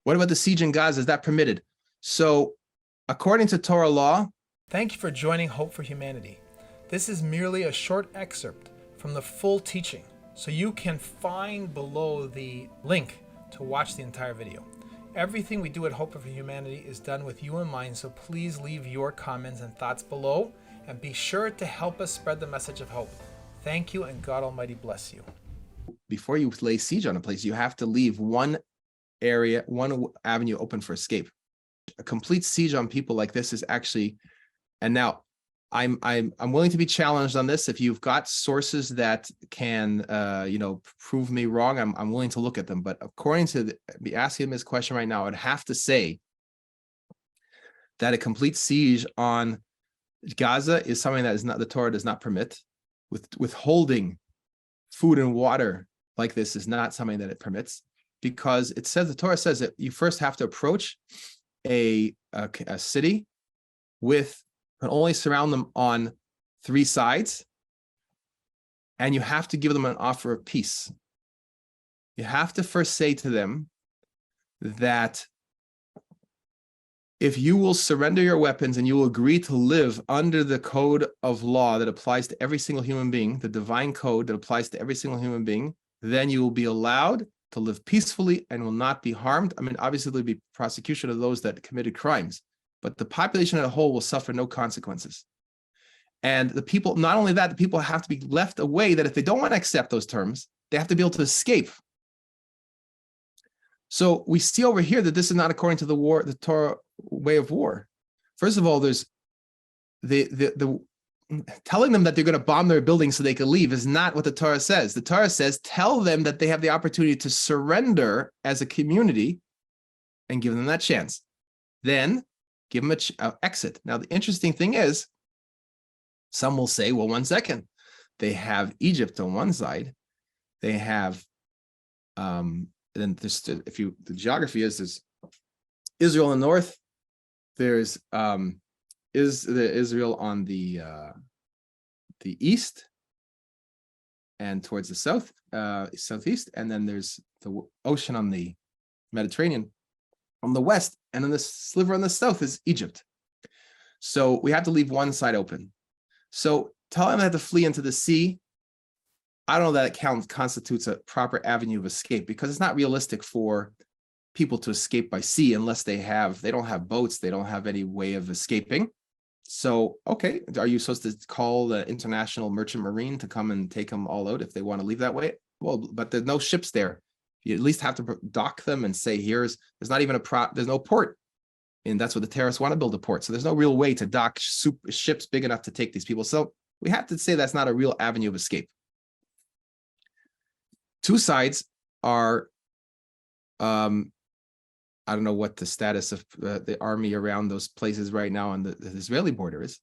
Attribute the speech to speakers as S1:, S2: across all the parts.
S1: What about the siege in Gaza? Is that permitted? So according to Torah law,
S2: Thank you for joining Hope for Humanity. This is merely a short excerpt from the full teaching, so you can find below the link to watch the entire video. Everything we do at Hope for Humanity is done with you in mind, so please leave your comments and thoughts below, and be sure to help us spread the message of hope. Thank you, and God Almighty bless you.
S1: before you lay siege on a place, you have to leave one area, one avenue open for escape. A complete siege on people like this is actually, and now I'm willing to be challenged on this. If you've got sources that can prove me wrong, I'm willing to look at them. But according to be asking this question right now, I'd have to say that a complete siege on Gaza is something that is not, the Torah does not permit. Withholding food and water like this is not something that it permits, because it says, the Torah says that you first have to approach a city with, and only surround them on 3 sides, and you have to give them an offer of peace. You have to first say to them that if you will surrender your weapons and you will agree to live under the code of law that applies to every single human being, the divine code that applies to every single human being, then you will be allowed to live peacefully and will not be harmed. I mean, obviously there'll be prosecution of those that committed crimes, but the population as a whole will suffer no consequences. And the people, not only that, the people have to be left away that if they don't want to accept those terms, they have to be able to escape. So we see over here that this is not according to the Torah way of war. First of all, there's the telling them that they're going to bomb their buildings so they can leave is not what the Torah says. The Torah says, tell them that they have the opportunity to surrender as a community and give them that chance. Then give them an exit. Now, the interesting thing is, some will say, well, 1 second, they have Egypt on one side. They have, then there's, the geography is, there's Israel in the north. There's Israel on the east and towards the south, southeast, and then there's the ocean on the Mediterranean on the west, and then the sliver on the south is Egypt. So we have to leave one side open. So tell them they have to flee into the sea. I don't know that it constitutes a proper avenue of escape, because it's not realistic for people to escape by sea unless they don't have boats, they don't have any way of escaping. So, okay, are you supposed to call the International Merchant Marine to come and take them all out if they want to leave that way? Well, but there's no ships there. You at least have to dock them and say, there's not even there's no port. And that's what the terrorists want to build a port. So there's no real way to dock ships big enough to take these people. So we have to say that's not a real avenue of escape. 2 sides are, I don't know what the status of the army around those places right now on the Israeli border is,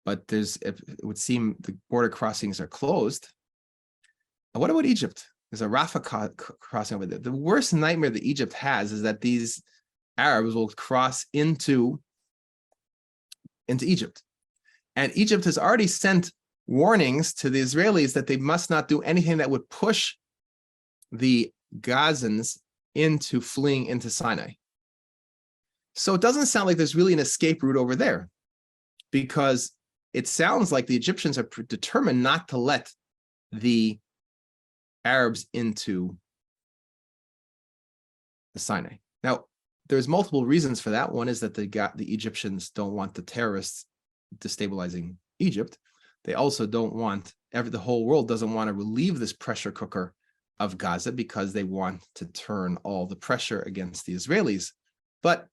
S1: but it would seem the border crossings are closed. And what about Egypt? There's a Rafah crossing over there. The worst nightmare that Egypt has is that these Arabs will cross into Egypt. And Egypt has already sent warnings to the Israelis that they must not do anything that would push the Gazans into fleeing into Sinai. So it doesn't sound like there's really an escape route over there, because it sounds like the Egyptians are determined not to let the Arabs into the Sinai. Now, there's multiple reasons for that. One is that the Egyptians don't want the terrorists destabilizing Egypt. They also don't want, the whole world doesn't want to relieve this pressure cooker of Gaza, because they want to turn all the pressure against the Israelis. But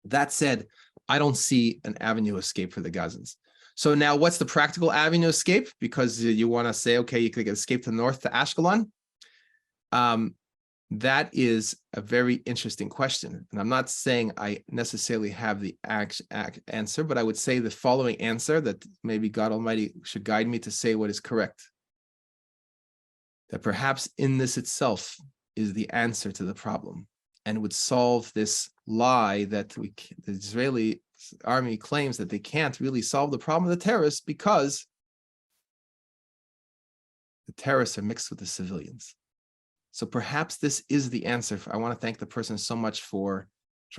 S1: that said, I don't see an avenue of escape for the Gazans. So now what's the practical avenue of escape? Because you want to say, okay, you could escape to the north to Ashkelon. That is a very interesting question. And I'm not saying I necessarily have the answer, but I would say the following answer, that maybe God Almighty should guide me to say what is correct. That perhaps in this itself is the answer to the problem, and would solve this lie that the Israeli army claims that they can't really solve the problem of the terrorists because the terrorists are mixed with the civilians. So perhaps this is the answer. I want to thank the person so much for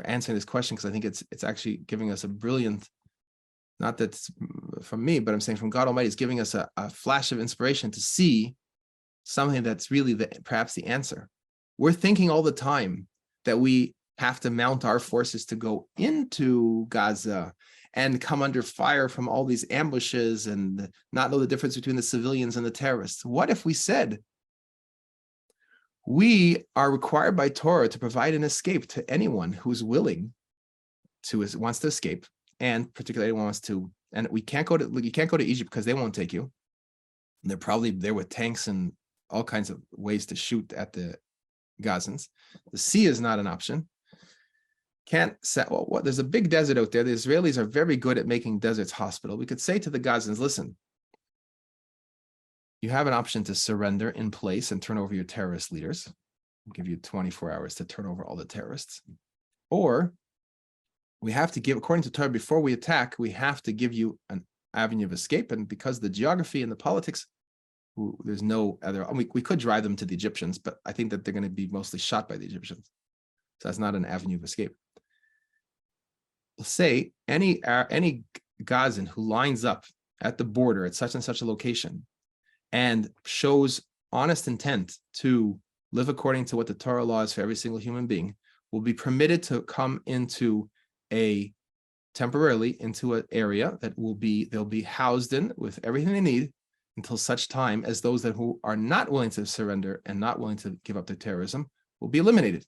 S1: answering this question, because I think it's actually giving us a brilliant, not that it's from me, but I'm saying from God Almighty, is giving us a flash of inspiration to see something that's really perhaps the answer. We're thinking all the time that we have to mount our forces to go into Gaza and come under fire from all these ambushes and not know the difference between the civilians and the terrorists. What if we said, we are required by Torah to provide an escape to anyone who's willing to, wants to escape, and particularly wants to, and you can't go to Egypt because they won't take you. And they're probably there with tanks and all kinds of ways to shoot at the Gazans. The sea is not an option. Can't set, well, there's a big desert out there. The Israelis are very good at making deserts hospitable. We could say to the Gazans, listen, you have an option to surrender in place and turn over your terrorist leaders. I'll give you 24 hours to turn over all the terrorists. Or we have to give, according to Torah, before we attack, we have to give you an avenue of escape. And because of the geography and the politics, there's no other, we could drive them to the Egyptians, but I think that they're going to be mostly shot by the Egyptians. So that's not an avenue of escape. We'll say any Gazan who lines up at the border at such and such a location and shows honest intent to live according to what the Torah law is for every single human being will be permitted to come into temporarily into an area that they'll be housed in with everything they need until such time as those who are not willing to surrender and not willing to give up their terrorism will be eliminated.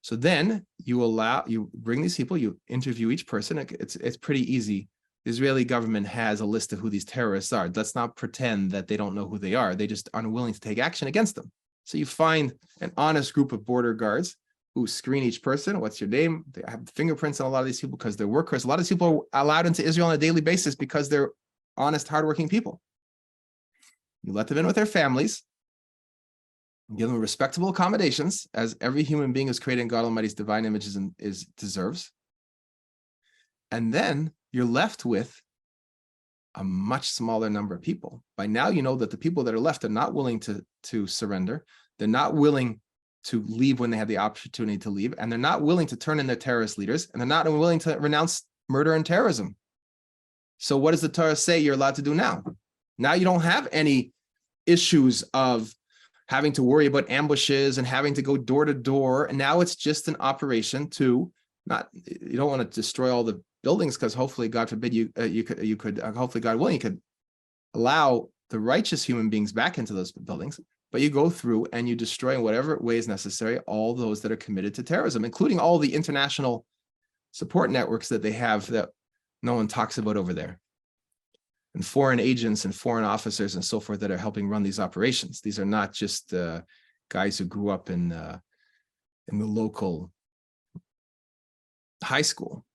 S1: So then you bring these people, you interview each person. It's pretty easy. The Israeli government has a list of who these terrorists are. Let's not pretend that they don't know who they are. They just aren't willing to take action against them. So you find an honest group of border guards who screen each person. What's your name? They have fingerprints on a lot of these people because they're workers. A lot of these people are allowed into Israel on a daily basis because they're honest, hardworking people. You let them in with their families, give them respectable accommodations, as every human being is created in God Almighty's divine images and deserves. And then you're left with a much smaller number of people. By now, you know that the people that are left are not willing to surrender. They're not willing to leave when they have the opportunity to leave, and they're not willing to turn in their terrorist leaders, and they're not willing to renounce murder and terrorism. So what does the Torah say you're allowed to do now? Now you don't have any issues of having to worry about ambushes and having to go door to door. And now it's just an operation you don't want to destroy all the buildings, because hopefully, God forbid, you could hopefully, God willing, you could allow the righteous human beings back into those buildings. But you go through and you destroy in whatever way is necessary all those that are committed to terrorism, including all the international support networks that they have that no one talks about over there, and foreign agents and foreign officers and so forth that are helping run these operations. These are not just guys who grew up in the local high school.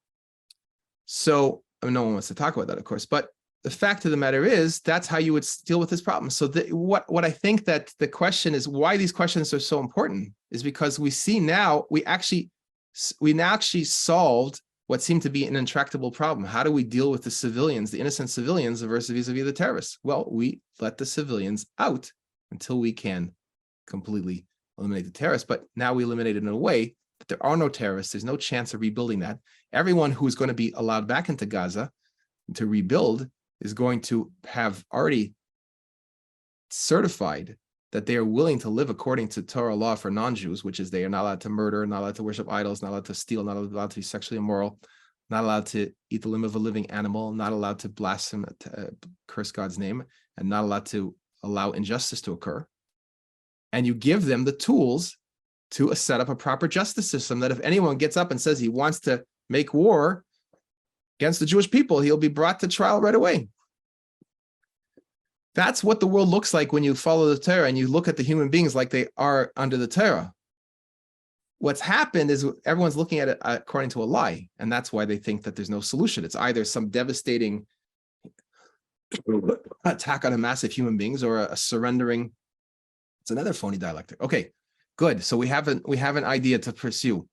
S1: So no one wants to talk about that, of course, but the fact of the matter is that's how you would deal with this problem. So what I think that the question is, why these questions are so important is because we see now we now actually solved what seemed to be an intractable problem. How do we deal with the civilians, the innocent civilians versus vis-a-vis the terrorists? Well, we let the civilians out until we can completely eliminate the terrorists. But now we eliminate it in a way that there are no terrorists. There's no chance of rebuilding that. Everyone who's going to be allowed back into Gaza to rebuild is going to have already certified that they are willing to live according to Torah law for non-Jews, which is they are not allowed to murder, not allowed to worship idols, not allowed to steal, not allowed to be sexually immoral, not allowed to eat the limb of a living animal, not allowed to blaspheme, curse God's name, and not allowed to allow injustice to occur. And you give them the tools to set up a proper justice system that if anyone gets up and says he wants to make war against the Jewish people, he'll be brought to trial right away. That's what the world looks like when you follow the Torah and you look at the human beings like they are under the Torah. What's happened is everyone's looking at it according to a lie, and that's why they think that there's no solution. It's either some devastating attack on a massive human beings or a surrendering. It's another phony dialectic. Okay, good. So we have an idea to pursue.